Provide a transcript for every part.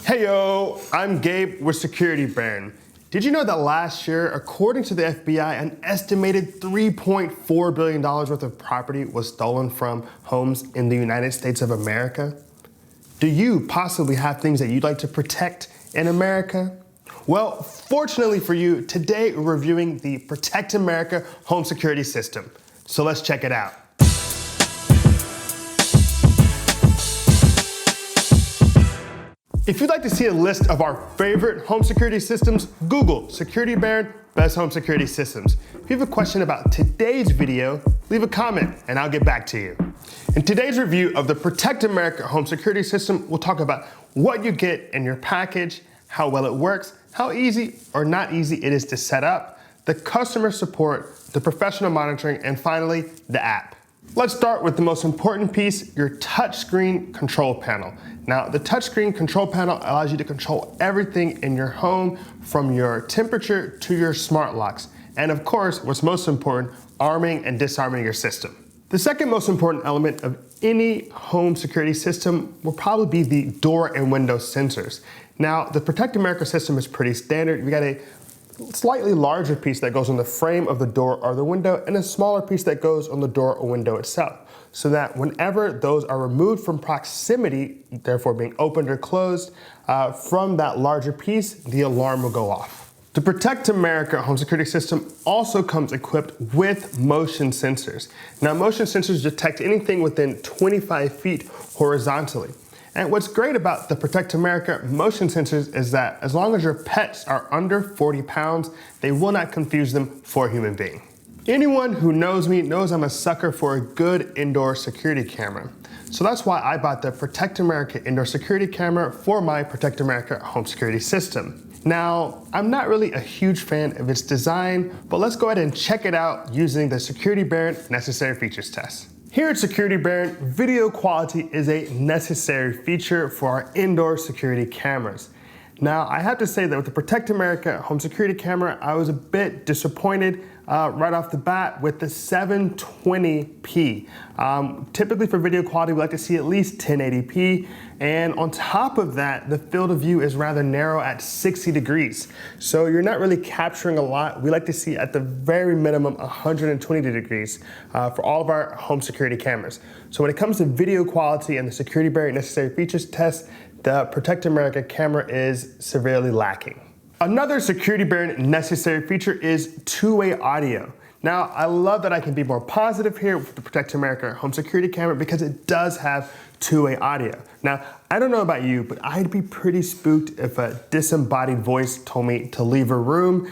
Hey yo, I'm Gabe with Security.org. Did you know that last year, according to the FBI, an estimated $3.4 billion worth of property was stolen from homes in the United States of America? Do you possibly have things that you'd like to protect in America? Well, fortunately for you, today we're reviewing the Protect America home security system. So let's check it out. If you'd like to see a list of our favorite home security systems, Google Security.org Best Home Security Systems. If you have a question about today's video, leave a comment and I'll get back to you. In today's review of the Protect America home security system, we'll talk about what you get in your package, how well it works, how easy or not easy it is to set up, the customer support, the professional monitoring, and finally, the app. Let's start with the most important piece, your touchscreen control panel. Now, the touchscreen control panel allows you to control everything in your home, from your temperature to your smart locks. And of course, what's most important, arming and disarming your system. The second most important element of any home security system will probably be the door and window sensors. Now, the Protect America system is pretty standard. We got a slightly larger piece that goes on the frame of the door or the window, and a smaller piece that goes on the door or window itself, so that whenever those are removed from proximity, therefore being opened or closed, from that larger piece, the alarm will go off. The Protect America home security system also comes equipped with motion sensors. Now, motion sensors detect anything within 25 feet horizontally. And what's great about the Protect America motion sensors is that as long as your pets are under 40 pounds, they will not confuse them for a human being. Anyone who knows me knows I'm a sucker for a good indoor security camera. So that's why I bought the Protect America indoor security camera for my Protect America home security system. Now, I'm not really a huge fan of its design, but let's go ahead and check it out using the Security.org necessary features test. Here at Security.org, video quality is a necessary feature for our indoor security cameras. Now, I have to say that with the Protect America home security camera, I was a bit disappointed right off the bat with the 720p. Typically for video quality, we like to see at least 1080p. And on top of that, the field of view is rather narrow at 60 degrees. So you're not really capturing a lot. We like to see at the very minimum 120 degrees for all of our home security cameras. So when it comes to video quality and the Security.org necessary features test, the Protect America camera is severely lacking. Another Security.org necessary feature is two-way audio. Now, I love that I can be more positive here with the Protect America home security camera because it does have two-way audio. Now, I don't know about you, but I'd be pretty spooked if a disembodied voice told me to leave a room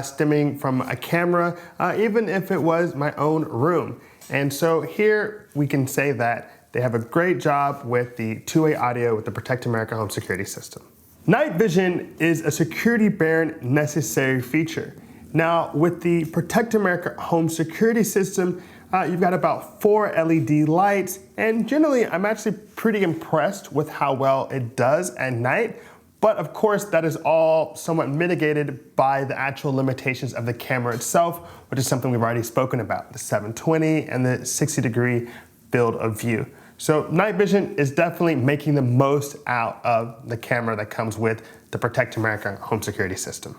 stemming from a camera, even if it was my own room. And so here we can say that they have a great job with the two-way audio with the Protect America home security system. Night vision is a Security.org necessary feature. Now, with the Protect America home security system, you've got about 4 LED lights, and generally I'm actually pretty impressed with how well it does at night. But of course, that is all somewhat mitigated by the actual limitations of the camera itself, which is something we've already spoken about, the 720 and the 60-degree field of view. So night vision is definitely making the most out of the camera that comes with the Protect America home security system.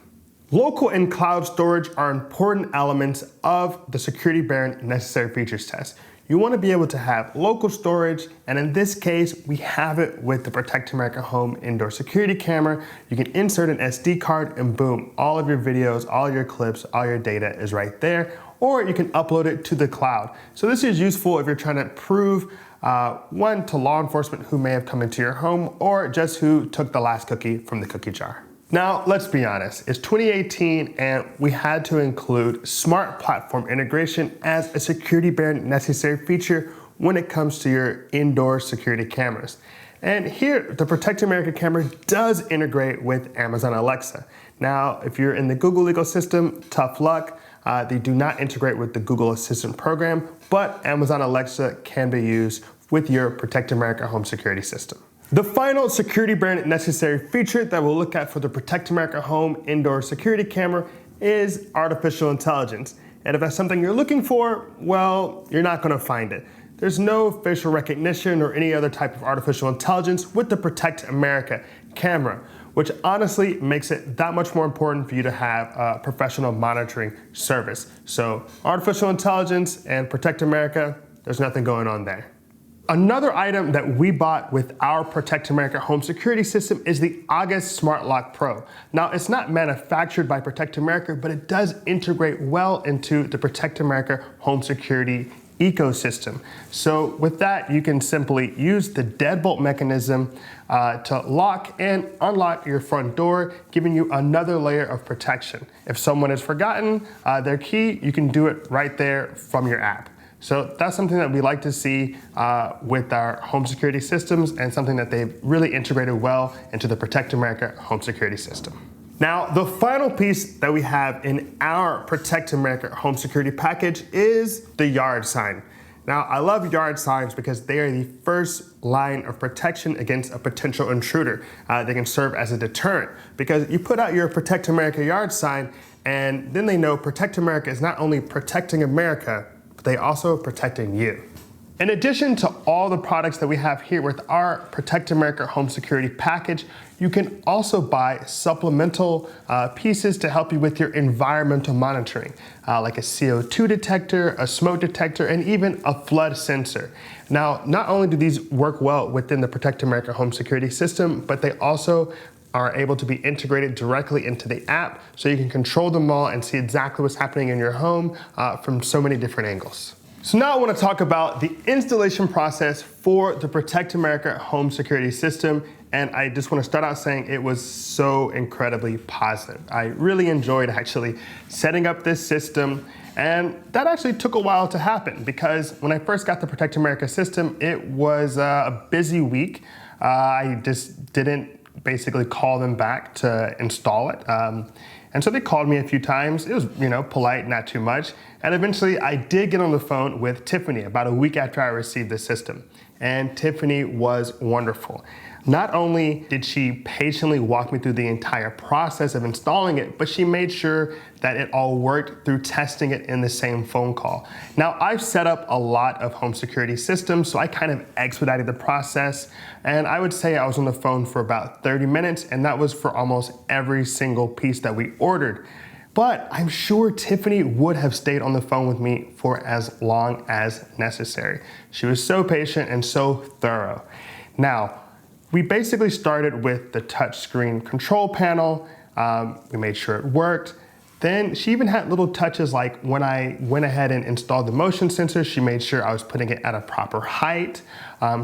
Local and cloud storage are important elements of the Security.org necessary features test. You want to be able to have local storage, and in this case, we have it with the Protect America home indoor security camera. You can insert an SD card and boom, all of your videos, all your clips, all your data is right there, or you can upload it to the cloud. So this is useful if you're trying to prove one, to law enforcement who may have come into your home, or just who took the last cookie from the cookie jar. Now, let's be honest, it's 2018 and we had to include smart platform integration as a Security.org necessary feature when it comes to your indoor security cameras. And here, the Protect America camera does integrate with Amazon Alexa. Now, if you're in the Google ecosystem, tough luck. They do not integrate with the Google Assistant program, but Amazon Alexa can be used with your Protect America home security system. The final Security.org necessary feature that we'll look at for the Protect America home indoor security camera is artificial intelligence. And if that's something you're looking for, well, you're not going to find it. There's no facial recognition or any other type of artificial intelligence with the Protect America camera, which honestly makes it that much more important for you to have a professional monitoring service. So artificial intelligence and Protect America, there's nothing going on there. Another item that we bought with our Protect America home security system is the August Smart Lock Pro. Now, it's not manufactured by Protect America, but it does integrate well into the Protect America home security ecosystem. So with that, you can simply use the deadbolt mechanism to lock and unlock your front door, giving you another layer of protection. If someone has forgotten their key, you can do it right there from your app. So that's something that we like to see with our home security systems, and something that they've really integrated well into the Protect America home security system. Now, the final piece that we have in our Protect America home security package is the yard sign. Now, I love yard signs because they are the first line of protection against a potential intruder. They can serve as a deterrent, because you put out your Protect America yard sign, and then they know Protect America is not only protecting America, but they also protecting you. In addition to all the products that we have here with our Protect America home security package, you can also buy supplemental pieces to help you with your environmental monitoring, like a CO2 detector, a smoke detector, and even a flood sensor. Now, not only do these work well within the Protect America home security system, but they also are able to be integrated directly into the app, so you can control them all and see exactly what's happening in your home from so many different angles. So now I want to talk about the installation process for the Protect America home security system. And I just want to start out saying it was so incredibly positive. I really enjoyed actually setting up this system. And that actually took a while to happen, because when I first got the Protect America system, it was a busy week. I just didn't basically call them back to install it. And so they called me a few times. It was, polite, not too much. And eventually I did get on the phone with Tiffany about a week after I received the system. And Tiffany was wonderful. Not only did she patiently walk me through the entire process of installing it, but she made sure that it all worked through testing it in the same phone call. Now, I've set up a lot of home security systems, so I kind of expedited the process. And I would say I was on the phone for about 30 minutes, and that was for almost every single piece that we ordered. But I'm sure Tiffany would have stayed on the phone with me for as long as necessary. She was so patient and so thorough. Now, we basically started with the touchscreen control panel. We made sure it worked. Then she even had little touches, like when I went ahead and installed the motion sensor, she made sure I was putting it at a proper height.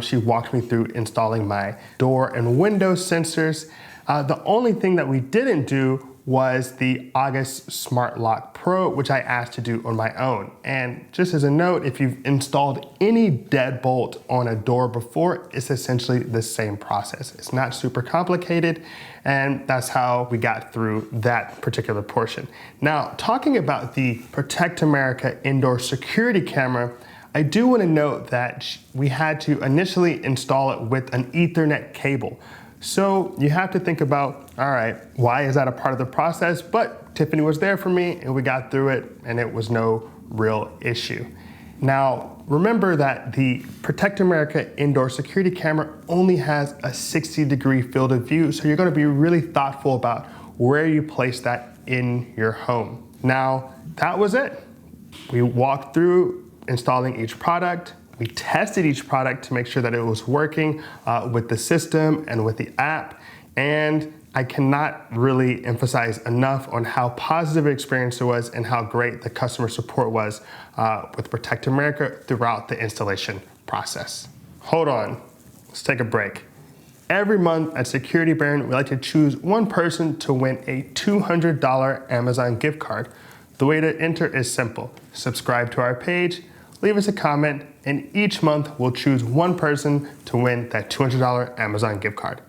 She walked me through installing my door and window sensors. The only thing that we didn't do was the August Smart Lock Pro, which I asked to do on my own. And just as a note, if you've installed any deadbolt on a door before, it's essentially the same process. It's not super complicated, and that's how we got through that particular portion. Now, talking about the Protect America indoor security camera, I do want to note that we had to initially install it with an Ethernet cable. So you have to think about, all right, why is that a part of the process? But Tiffany was there for me, and we got through it, and it was no real issue. Now, remember that the Protect America indoor security camera only has a 60-degree field of view, so you're going to be really thoughtful about where you place that in your home. Now, that was it. We walked through installing each product. We tested each product to make sure that it was working with the system and with the app. And I cannot really emphasize enough on how positive an experience it was and how great the customer support was with Protect America throughout the installation process. Hold on, let's take a break. Every month at Security Baron, we like to choose one person to win a $200 Amazon gift card. The way to enter is simple. Subscribe to our page, leave us a comment, and each month we'll choose one person to win that $200 Amazon gift card.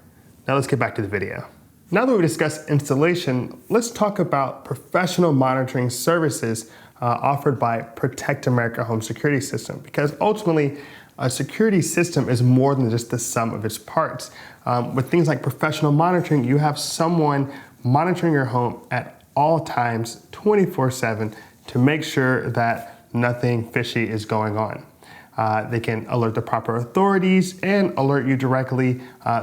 Now let's get back to the video. Now that we discussed installation, let's talk about professional monitoring services offered by Protect America Home Security System, because ultimately a security system is more than just the sum of its parts. With things like professional monitoring, you have someone monitoring your home at all times, 24/7, to make sure that nothing fishy is going on. They can alert the proper authorities and alert you directly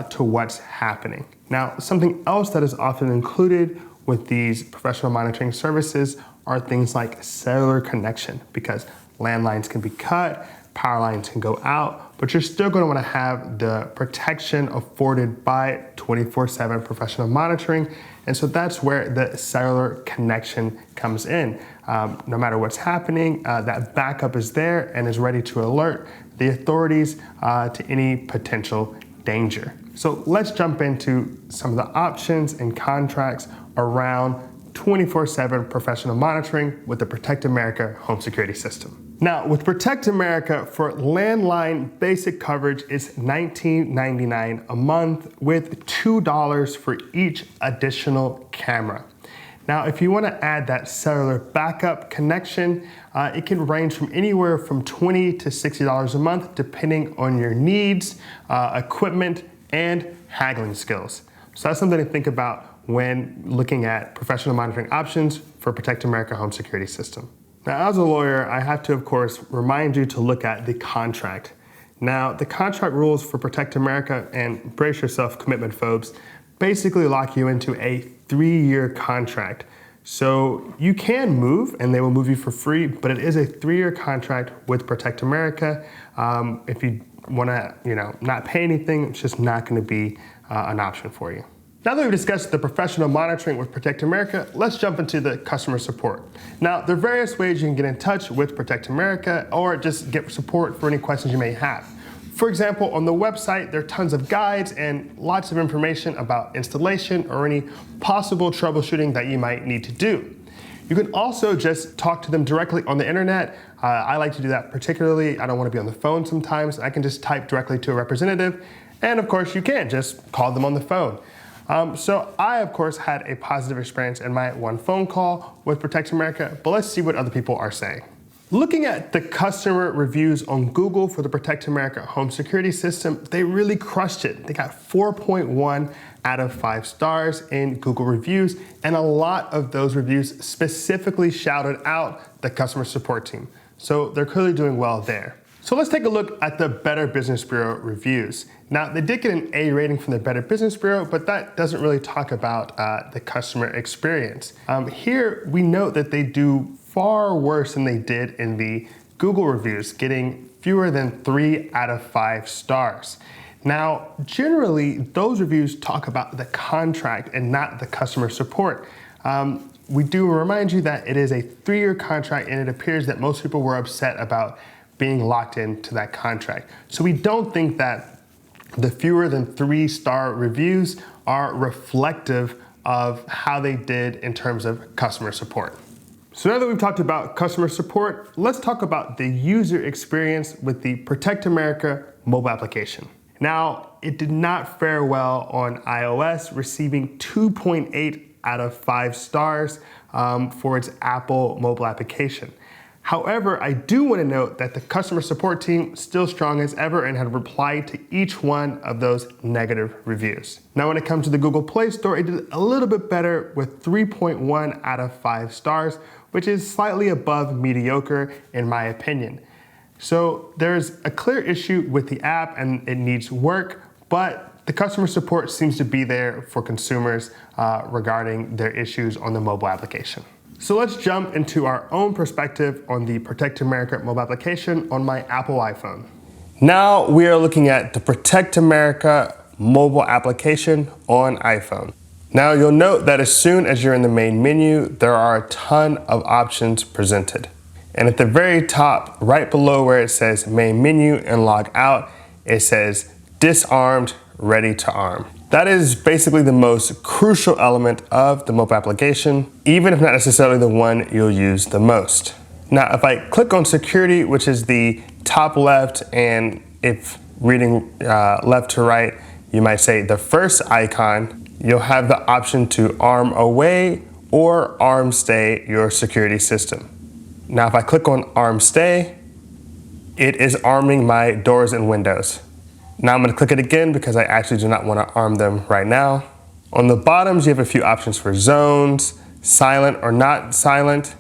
to what's happening. Now, something else that is often included with these professional monitoring services are things like cellular connection, because landlines can be cut, power lines can go out, but you're still going to want to have the protection afforded by 24/7 professional monitoring. And so that's where the cellular connection comes in. No matter what's happening, that backup is there and is ready to alert the authorities to any potential danger. So let's jump into some of the options and contracts around 24/7 professional monitoring with the Protect America home security system. Now, with Protect America, for landline basic coverage, it's $19.99 a month with $2 for each additional camera. Now, if you want to add that cellular backup connection, it can range from anywhere from $20 to $60 a month, depending on your needs, equipment, and haggling skills. So that's something to think about when looking at professional monitoring options for Protect America home security system. Now, as a lawyer, I have to, of course, remind you to look at the contract. Now, the contract rules for Protect America, and brace yourself, commitment phobes, basically lock you into a 3-year contract. So you can move and they will move you for free, but it is a 3-year contract with Protect America. If you want to, not pay anything, it's just not going to be an option for you. Now that we've discussed the professional monitoring with Protect America, let's jump into the customer support. Now, there are various ways you can get in touch with Protect America or just get support for any questions you may have. For example, on the website, there are tons of guides and lots of information about installation or any possible troubleshooting that you might need to do. You can also just talk to them directly on the internet. I like to do that particularly. I don't want to be on the phone sometimes. I can just type directly to a representative. And of course, you can just call them on the phone. So I, of course, had a positive experience in my one phone call with Protect America, but let's see what other people are saying. Looking at the customer reviews on Google for the Protect America home security system, they really crushed it. They got 4.1 out of 5 stars in Google reviews, and a lot of those reviews specifically shouted out the customer support team. So they're clearly doing well there. So let's take a look at the Better Business Bureau reviews. Now, they did get an A rating from the Better Business Bureau, but that doesn't really talk about the customer experience. Here, we note that they do far worse than they did in the Google reviews, getting fewer than 3 out of 5 stars. Now, generally, those reviews talk about the contract and not the customer support. We do remind you that it is a 3-year contract, and it appears that most people were upset about being locked into that contract. So we don't think that the fewer than 3-star reviews are reflective of how they did in terms of customer support. So now that we've talked about customer support, let's talk about the user experience with the Protect America mobile application. Now, it did not fare well on iOS, receiving 2.8 out of 5 stars for its Apple mobile application. However, I do want to note that the customer support team is still strong as ever and had replied to each one of those negative reviews. Now, when it comes to the Google Play Store, it did a little bit better with 3.1 out of 5 stars, which is slightly above mediocre in my opinion. So there's a clear issue with the app and it needs work, but the customer support seems to be there for consumers regarding their issues on the mobile application. So let's jump into our own perspective on the Protect America mobile application on my Apple iPhone. Now we are looking at the Protect America mobile application on iPhone. Now you'll note that as soon as you're in the main menu, there are a ton of options presented. And at the very top, right below where it says main menu and log out, it says disarmed, ready to arm. That is basically the most crucial element of the mobile application, even if not necessarily the one you'll use the most. Now, if I click on security, which is the top left, and if reading left to right, you might say the first icon, you'll have the option to arm away or arm stay your security system. Now, if I click on arm stay, it is arming my doors and windows. Now I'm going to click it again because I actually do not want to arm them right now. On the bottoms, you have a few options for zones, silent or not silent,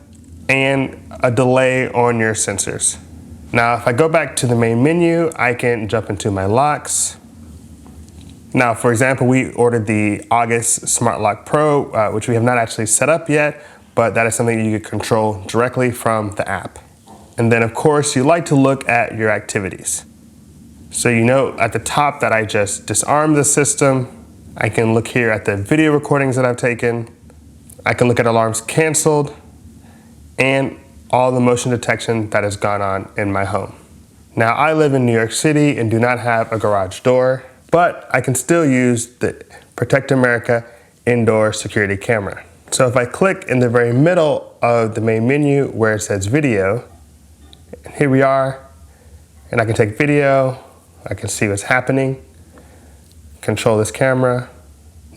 and a delay on your sensors. Now, if I go back to the main menu, I can jump into my locks. Now, for example, we ordered the August Smart Lock Pro, which we have not actually set up yet, but that is something you can control directly from the app. And then, of course, you like to look at your activities. So you know at the top that I just disarmed the system. I can look here at the video recordings that I've taken. I can look at alarms canceled and all the motion detection that has gone on in my home. Now, I live in New York City and do not have a garage door, but I can still use the Protect America indoor security camera. So if I click in the very middle of the main menu where it says video, and here we are, and I can take video, I can see what's happening, control this camera.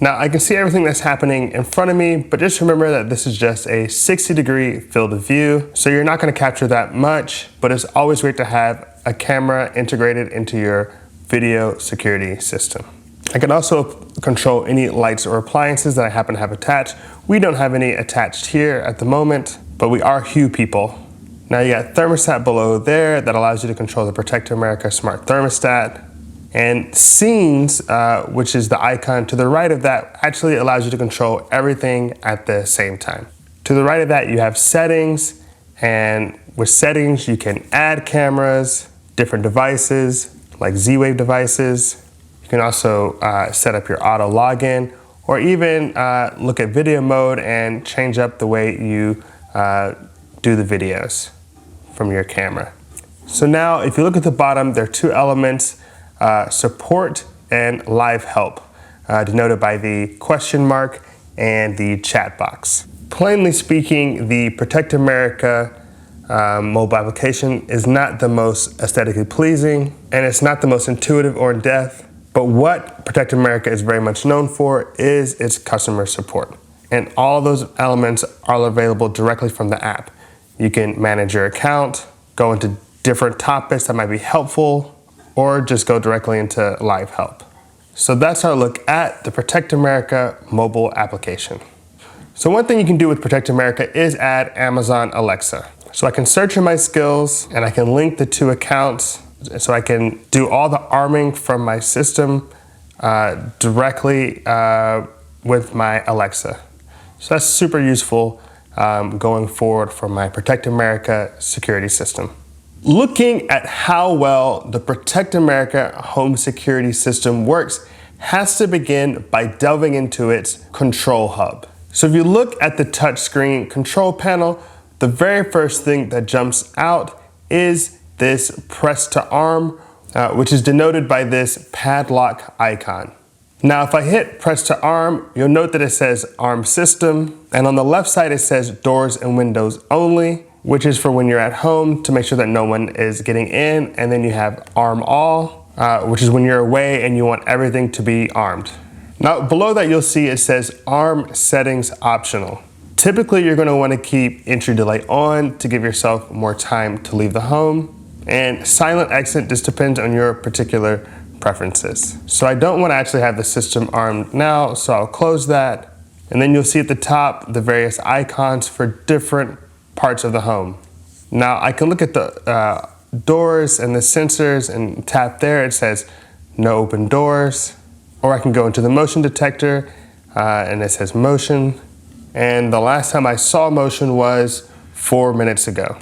Now I can see everything that's happening in front of me, but just remember that this is just a 60-degree field of view, so you're not gonna capture that much, but it's always great to have a camera integrated into your video security system. I can also control any lights or appliances that I happen to have attached. We don't have any attached here at the moment, but we are Hue people. Now you got thermostat below there that allows you to control the Protect America smart thermostat. And scenes, which is the icon to the right of that, actually allows you to control everything at the same time. To the right of that, you have settings, and with settings, you can add cameras, different devices, like Z-Wave devices. You can also set up your auto login, or even look at video mode and change up the way you do the videos from your camera. So now, if you look at the bottom, there are two elements, support and live help, denoted by the question mark and the chat box. Plainly speaking, the Protect America mobile application is not the most aesthetically pleasing, and it's not the most intuitive or in-depth, but what Protect America is very much known for is its customer support. And all those elements are available directly from the app. You can manage your account, go into different topics that might be helpful, or just go directly into live help. So that's our look at the Protect America mobile application. So one thing you can do with Protect America is add Amazon Alexa. So I can search in my skills and I can link the two accounts so I can do all the arming from my system directly with my Alexa. So that's super useful going forward for my Protect America security system. Looking at how well the Protect America home security system works has to begin by delving into its control hub. So if you look at the touchscreen control panel, the very first thing that jumps out is this press to arm, which is denoted by this padlock icon. Now, if I hit press to arm, you'll note that it says arm system, and on the left side it says doors and windows only, which is for when you're at home to make sure that no one is getting in, and then you have arm all, which is when you're away and you want everything to be armed. Now, below that you'll see it says arm settings optional. Typically, you're gonna wanna keep entry delay on to give yourself more time to leave the home, and silent exit just depends on your particular preferences. So I don't wanna actually have the system armed now, so I'll close that. And then you'll see at the top the various icons for different parts of the home. Now I can look at the doors and the sensors and tap there, it says no open doors. Or I can go into the motion detector and it says motion. And the last time I saw motion was 4 minutes ago.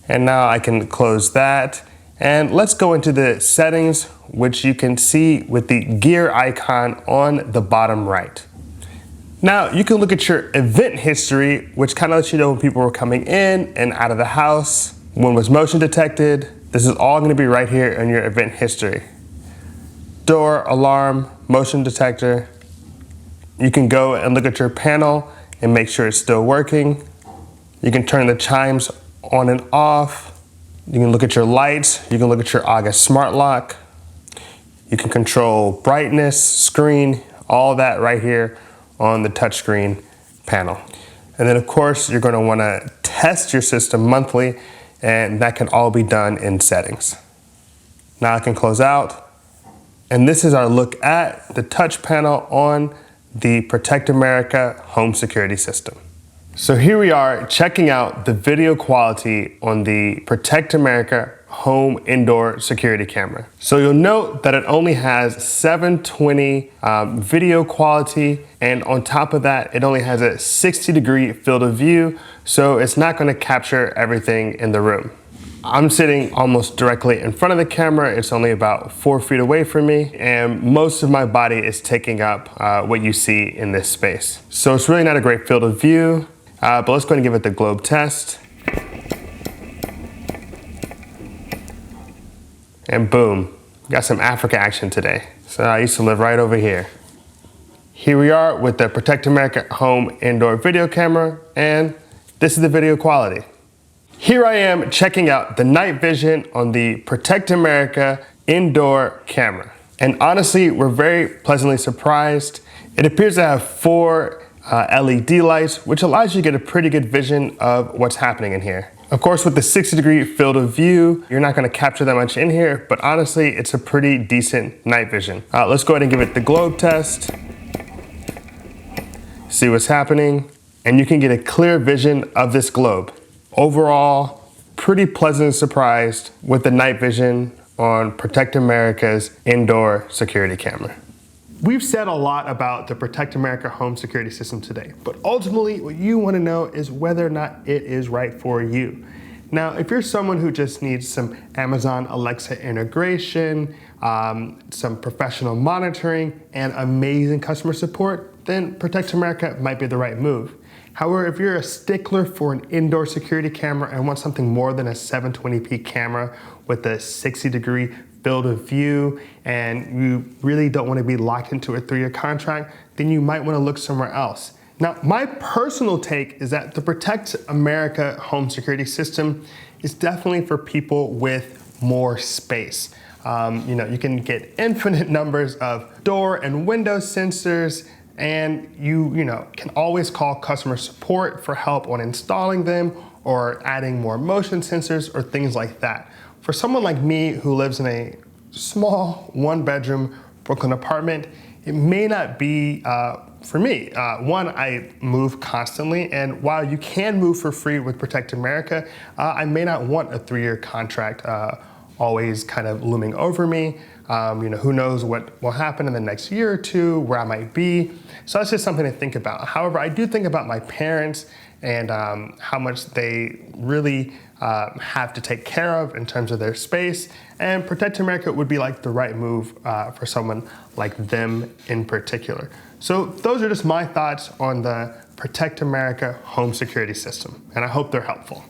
And now I can close that. And let's go into the settings, which you can see with the gear icon on the bottom right. Now you can look at your event history, which kind of lets you know when people were coming in and out of the house, when was motion detected. This is all going to be right here in your event history. Door, alarm, motion detector. You can go and look at your panel and make sure it's still working. You can turn the chimes on and off. You can look at your lights. You can look at your August smart lock. You can control brightness, screen, all that right here on the touchscreen panel. And then of course, you're gonna wanna test your system monthly, and that can all be done in settings. Now I can close out. And this is our look at the touch panel on the Protect America home security system. So here we are checking out the video quality on the Protect America home indoor security camera. So you'll note that it only has 720 video quality, and on top of that, it only has a 60-degree field of view, so it's not going to capture everything in the room. I'm sitting almost directly in front of the camera. It's only about 4 feet away from me, and most of my body is taking up what you see in this space. So it's really not a great field of view, but let's go ahead and give it the globe test. And boom, got some Africa action today. So I used to live right over here. Here we are with the Protect America Home Indoor Video Camera, and this is the video quality. Here I am checking out the night vision on the Protect America Indoor Camera. And honestly, we're very pleasantly surprised. It appears to have 4 LED lights, which allows you to get a pretty good vision of what's happening in here. Of course, with the 60-degree field of view, you're not gonna capture that much in here, but honestly, it's a pretty decent night vision. Let's go ahead and give it the globe test. See what's happening, and you can get a clear vision of this globe. Overall, pretty pleasantly surprised with the night vision on Protect America's indoor security camera. We've said a lot about the Protect America home security system today, but ultimately what you want to know is whether or not it is right for you. Now, if you're someone who just needs some Amazon Alexa integration, some professional monitoring, and amazing customer support, then Protect America might be the right move. However, if you're a stickler for an indoor security camera and want something more than a 720p camera with a 60-degree field of view, and you really don't want to be locked into a 3-year contract, then you might want to look somewhere else. Now, my personal take is that the Protect America home security system is definitely for people with more space. You can get infinite numbers of door and window sensors, and you can always call customer support for help on installing them or adding more motion sensors or things like that. For someone like me who lives in a small 1-bedroom Brooklyn apartment, it may not be for me. One, I move constantly, and while you can move for free with Protect America, I may not want a 3-year contract always kind of looming over me. Who knows what will happen in the next year or two, where I might be. So that's just something to think about. However, I do think about my parents and how much they really have to take care of in terms of their space. And Protect America would be like the right move for someone like them in particular. So those are just my thoughts on the Protect America home security system, and I hope they're helpful.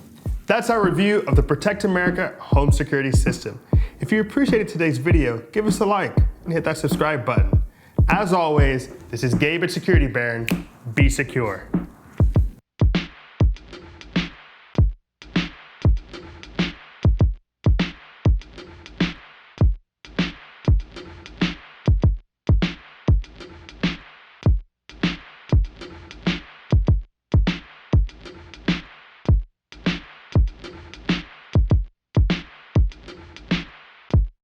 That's our review of the Protect America home security system. If you appreciated today's video, give us a like and hit that subscribe button. As always, this is Gabe at Security Baron. Be secure.